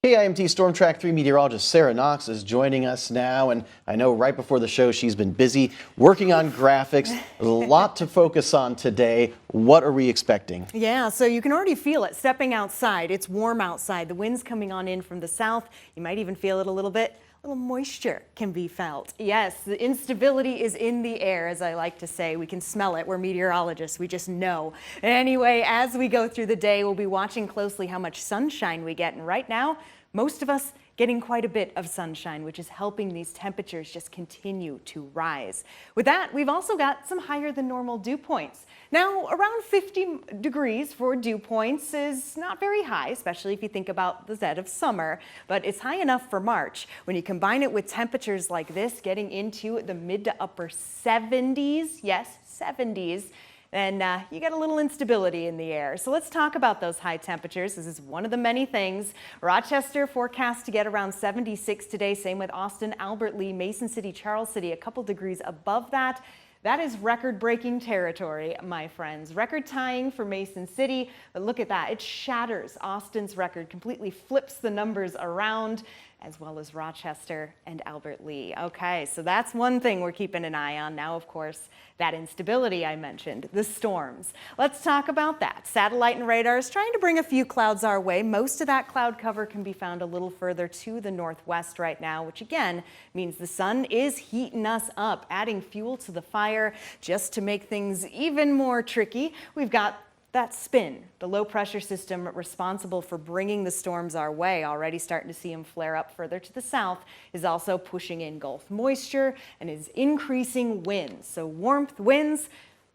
Hey, IMT StormTrack 3 meteorologist Sara Knox is joining us now, and I know right before the show she's been busy working on graphics. There's a lot to focus on today. What are we expecting? Yeah, so you can already feel it stepping outside. It's warm outside. The wind's coming on in from the south. You might even feel it a little bit. A little moisture can be felt. Yes, the instability is in the air, as I like to say. We can smell it. We're meteorologists. We just know. Anyway, as we go through the day, we'll be watching closely how much sunshine we get. And right now, most of us getting quite a bit of sunshine, which is helping these temperatures just continue to rise. With that, we've also got some higher than normal dew points. Now, around 50 degrees for dew points is not very high, especially if you think about the dead of summer, but it's high enough for March. When you combine it with temperatures like this, getting into the mid to upper 70s, yes, 70s, then you get a little instability in the air. So let's talk about those high temperatures. This is one of the many things. Rochester forecast to get around 76 today. Same with Austin, Albert Lee, Mason City, Charles City, a couple degrees above that. That is record-breaking territory, my friends. Record tying for Mason City, but look at that. It shatters Austin's record, completely flips the numbers around, as well as Rochester and Albert Lee. Okay, so that's one thing we're keeping an eye on. Now, of course, that instability I mentioned, the storms. Let's talk about that. Satellite and radar is trying to bring a few clouds our way. Most of that cloud cover can be found a little further to the northwest right now, which again means the sun is heating us up, adding fuel to the fire just to make things even more tricky. We've got that spin, the low pressure system responsible for bringing the storms our way, already starting to see them flare up further to the south, is also pushing in Gulf moisture and is increasing winds. So warmth winds,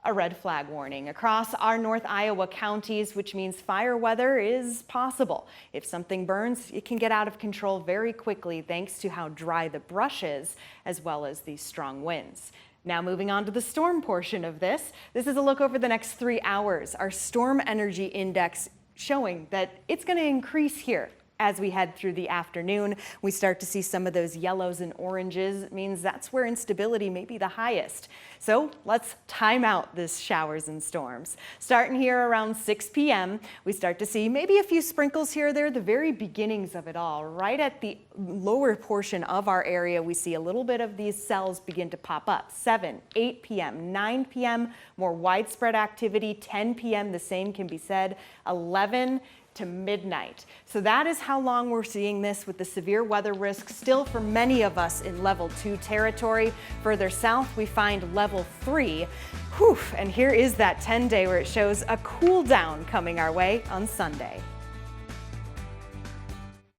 a red flag warning across our North Iowa counties, which means fire weather is possible. If something burns, it can get out of control very quickly thanks to how dry the brush is, as well as these strong winds. Now moving on to the storm portion of this. This is a look over the next 3 hours. Our storm energy index showing that it's going to increase here as we head through the afternoon. We start to see some of those yellows and oranges. It means that's where instability may be the highest. So let's time out this showers and storms. Starting here around 6 p.m., we start to see maybe a few sprinkles here or there, the very beginnings of it all. Right at the lower portion of our area, we see a little bit of these cells begin to pop up. 7, 8 p.m., 9 p.m., more widespread activity. 10 p.m., the same can be said. 11 to midnight. So that is how long we're seeing this, with the severe weather risk still for many of us in level 2 territory. Further south, we find level 3. Whew, and here is that 10-day where it shows a cool down coming our way on Sunday.